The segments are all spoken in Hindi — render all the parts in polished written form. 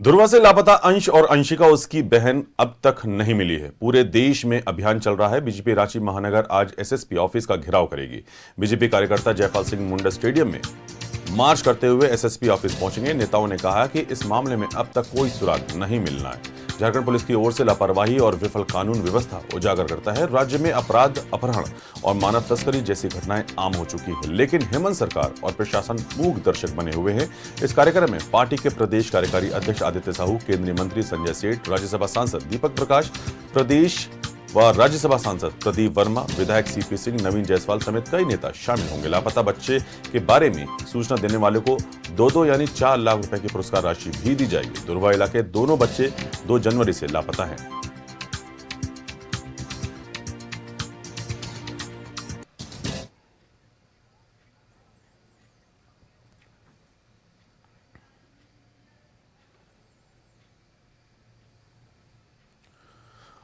ध्रुवा से लापता अंश और अंशिका उसकी बहन अब तक नहीं मिली है। पूरे देश में अभियान चल रहा है। बीजेपी रांची महानगर आज एसएसपी ऑफिस का घेराव करेगी। बीजेपी कार्यकर्ता जयपाल सिंह मुंडा स्टेडियम में मार्च करते हुए एसएसपी ऑफिस पहुंचेंगे। नेताओं ने कहा कि इस मामले में अब तक कोई सुराग नहीं मिलना है। झारखंड पुलिस की ओर से लापरवाही और विफल कानून व्यवस्था उजागर करता है। राज्य में अपराध, अपहरण और मानव तस्करी जैसी घटनाएं आम हो चुकी है, लेकिन हेमंत सरकार और प्रशासन मूक दर्शक बने हुए हैं। इस कार्यक्रम में पार्टी के प्रदेश कार्यकारी अध्यक्ष आदित्य साहू, केंद्रीय मंत्री संजय सेठ, राज्यसभा सांसद दीपक प्रकाश, प्रदेश व राज्यसभा सांसद प्रदीप वर्मा, विधायक सीपी सिंह, नवीन जायसवाल समेत कई नेता शामिल होंगे। लापता बच्चे के बारे में सूचना देने वालों को 2-2 यानी 4 लाख रुपए की पुरस्कार राशि भी दी जाएगी। दुर्वा इलाके दोनों बच्चे 2 जनवरी से लापता हैं।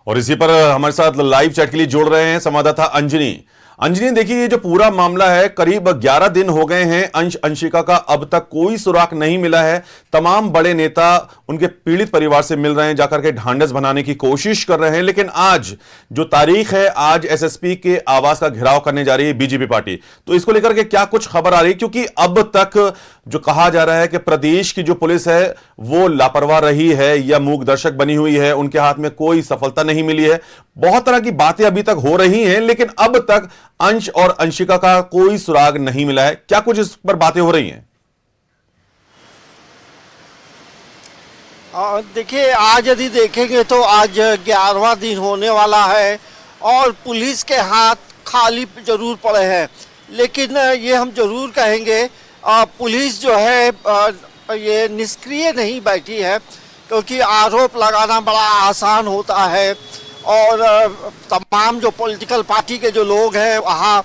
और इसी पर हमारे साथ लाइव चैट के लिए जोड़ रहे हैं संवाददाता अंजनी। अंजनी, देखिए, ये जो पूरा मामला है, करीब 11 दिन हो गए हैं। अंशिका का अब तक कोई सुराग नहीं मिला है। तमाम बड़े नेता उनके पीड़ित परिवार से मिल रहे हैं, जाकर के ढांढस बनाने की कोशिश कर रहे हैं, लेकिन आज जो तारीख है, आज एसएसपी के आवास का घेराव करने जा रही है बीजेपी पार्टी। तो इसको लेकर के क्या कुछ खबर आ रही है? क्योंकि अब तक जो कहा जा रहा है कि प्रदेश की जो पुलिस है वो लापरवाह रही है या मूक दर्शक बनी हुई है, उनके हाथ में कोई सफलता नहीं मिली है। बहुत तरह की बातें अभी तक हो रही हैं, लेकिन अब तक अंश और अंशिका का कोई सुराग नहीं मिला है। क्या कुछ इस पर बातें हो रही हैं? देखिए, आज यदि देखेंगे तो आज 11वां दिन होने वाला है और पुलिस के हाथ खाली जरूर पड़े हैं, लेकिन ये हम जरूर कहेंगे पुलिस जो है ये निष्क्रिय नहीं बैठी है, क्योंकि आरोप लगाना बड़ा आसान होता है और तमाम जो पॉलिटिकल पार्टी के जो लोग हैं वहाँ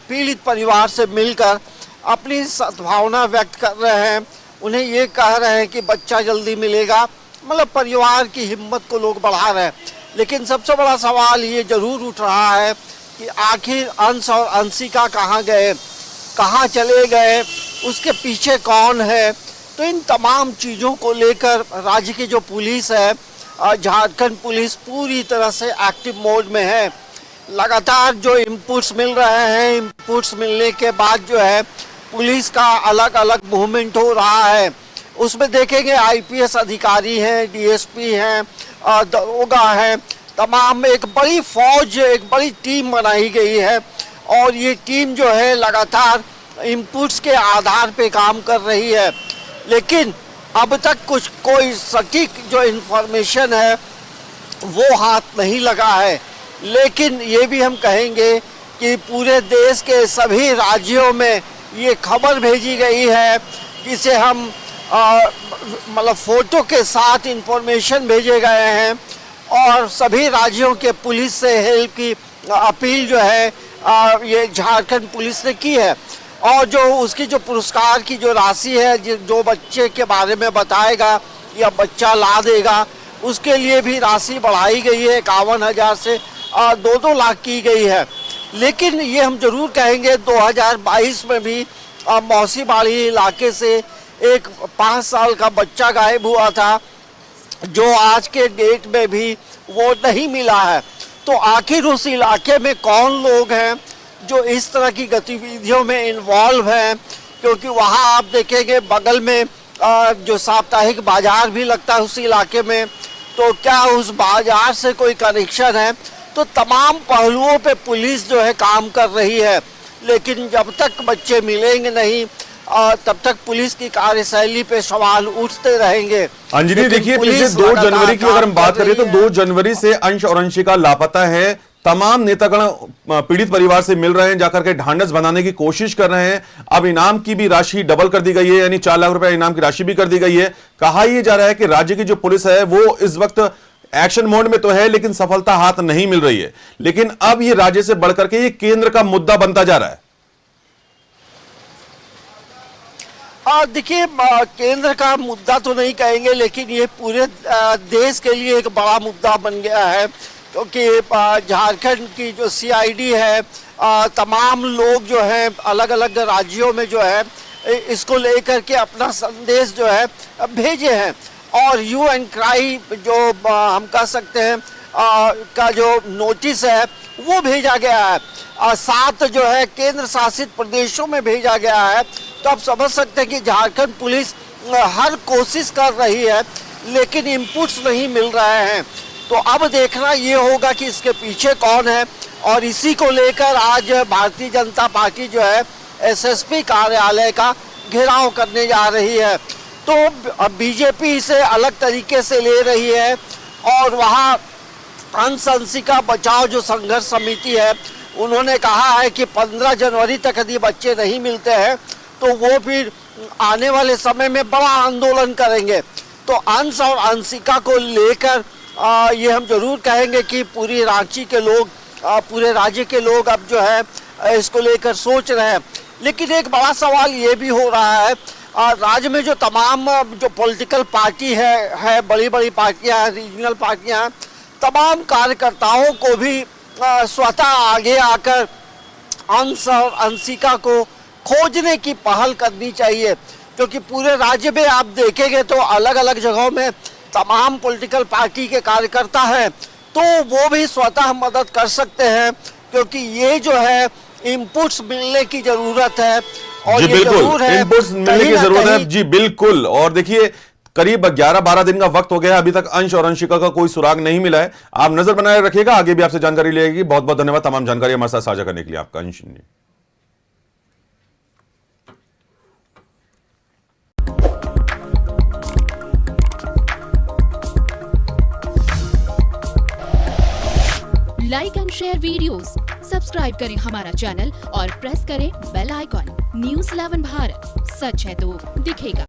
पीड़ित परिवार से मिलकर अपनी सद्भावना व्यक्त कर रहे हैं। उन्हें ये कह रहे हैं कि बच्चा जल्दी मिलेगा, मतलब परिवार की हिम्मत को लोग बढ़ा रहे हैं। लेकिन सबसे बड़ा सवाल ये जरूर उठ रहा है कि आखिर अंश और अंशिका कहाँ गए, कहाँ चले गए, उसके पीछे कौन है। तो इन तमाम चीज़ों को लेकर राज्य की जो पुलिस है, झारखंड पुलिस पूरी तरह से एक्टिव मोड में है। लगातार जो इनपुट्स मिल रहे हैं, इनपुट्स मिलने के बाद जो है पुलिस का अलग अलग मूवमेंट हो रहा है। उसमें देखेंगे आईपीएस अधिकारी हैं, डीएसपी हैं, दरोगा हैं, तमाम एक बड़ी फौज, एक बड़ी टीम बनाई गई है और ये टीम जो है लगातार इनपुट्स के आधार पे काम कर रही है। लेकिन अब तक कोई सटीक जो इन्फॉर्मेशन है वो हाथ नहीं लगा है। लेकिन ये भी हम कहेंगे कि पूरे देश के सभी राज्यों में ये खबर भेजी गई है, जिसे हम मतलब फोटो के साथ इन्फॉर्मेशन भेजे गए हैं और सभी राज्यों के पुलिस से हेल्प की अपील जो है ये झारखंड पुलिस ने की है। और जो उसकी जो पुरस्कार की जो राशि है, जो बच्चे के बारे में बताएगा या बच्चा ला देगा, उसके लिए भी राशि बढ़ाई गई है। 51,000 से 2-2 लाख की गई है। लेकिन ये हम जरूर कहेंगे 2022 में भी मौसीबाड़ी इलाके से एक 5 साल का बच्चा गायब हुआ था, जो आज के डेट में भी वो नहीं मिला है। तो आखिर उस इलाके में कौन लोग हैं जो इस तरह की गतिविधियों में इन्वॉल्व हैं? क्योंकि वहाँ आप देखेंगे बगल में जो साप्ताहिक बाजार भी लगता है उस इलाके में, तो क्या उस बाजार से कोई कनेक्शन है? तो तमाम पहलुओं पे पुलिस जो है काम कर रही है, लेकिन जब तक बच्चे मिलेंगे नहीं तब तक पुलिस की कार्यशैली पे सवाल उठते रहेंगे। अंजनी, देखिए, पिछले 2 जनवरी की अगर हम बात करें तो 2 जनवरी से अंश और अंशिका लापता है। तमाम नेतागण पीड़ित परिवार से मिल रहे हैं, जाकर के ढांढस बनाने की कोशिश कर रहे हैं। अब इनाम की भी राशि डबल कर दी गई है, यानी 4 लाख रुपए इनाम की राशि भी कर दी गई है। कहा यह जा रहा है कि राज्य की जो पुलिस है वो इस वक्त एक्शन मोड में तो है, लेकिन सफलता हाथ नहीं मिल रही है। लेकिन अब ये राज्य से बढ़कर के ये केंद्र का मुद्दा बनता जा रहा है। देखिए, केंद्र का मुद्दा तो नहीं कहेंगे, लेकिन ये पूरे देश के लिए एक बड़ा मुद्दा बन गया है, क्योंकि झारखंड की जो सीआईडी है, तमाम लोग जो हैं अलग अलग राज्यों में जो है इसको लेकर के अपना संदेश जो है भेजे हैं। और यू एंड क्राई जो हम कह सकते हैं का जो नोटिस है वो भेजा गया है, 7 जो है केंद्र शासित प्रदेशों में भेजा गया है। तो आप समझ सकते हैं कि झारखंड पुलिस हर कोशिश कर रही है लेकिन इनपुट्स नहीं मिल रहे हैं। तो अब देखना ये होगा कि इसके पीछे कौन है, और इसी को लेकर आज भारतीय जनता पार्टी जो है एसएसपी कार्यालय का घेराव करने जा रही है। तो बीजेपी इसे अलग तरीके से ले रही है और वहाँ अंशिका बचाओ जो संघर्ष समिति है उन्होंने कहा है कि 15 जनवरी तक यदि बच्चे नहीं मिलते हैं तो वो फिर आने वाले समय में बड़ा आंदोलन करेंगे। तो अंश और अंशिका को लेकर ये हम जरूर कहेंगे कि पूरी रांची के लोग, पूरे राज्य के लोग अब जो है इसको लेकर सोच रहे हैं। लेकिन एक बड़ा सवाल ये भी हो रहा है, राज्य में जो तमाम जो पॉलिटिकल पार्टी है बड़ी बड़ी पार्टियां हैं, रीजनल पार्टियां हैं, तमाम कार्यकर्ताओं को भी स्वतः आगे आकर अंश और अंशिका को खोजने की पहल करनी चाहिए, क्योंकि पूरे राज्य में आप देखेंगे तो अलग अलग जगहों में तमाम पॉलिटिकल पार्टी के कार्यकर्ता हैं, तो वो भी स्वतः मदद कर सकते हैं, क्योंकि ये जो है इनपुट्स मिलने की जरूरत है। और जी ये बिल्कुल, इनपुट्स मिलने की जरूरत है जी बिल्कुल। और देखिए करीब 11-12 दिन का वक्त हो गया, अभी तक अंश और अंशिका का कोई सुराग नहीं मिला है। आप नजर बनाए रखिएगा, आगे भी आपसे जानकारी लेगी। बहुत बहुत धन्यवाद तमाम जानकारी हमारे साथ साझा करने के लिए आपका अंश ने। Like and share videos, subscribe करें हमारा चैनल और प्रेस करें बेल आइकॉन। न्यूज़ 11 भारत, सच है तो दिखेगा।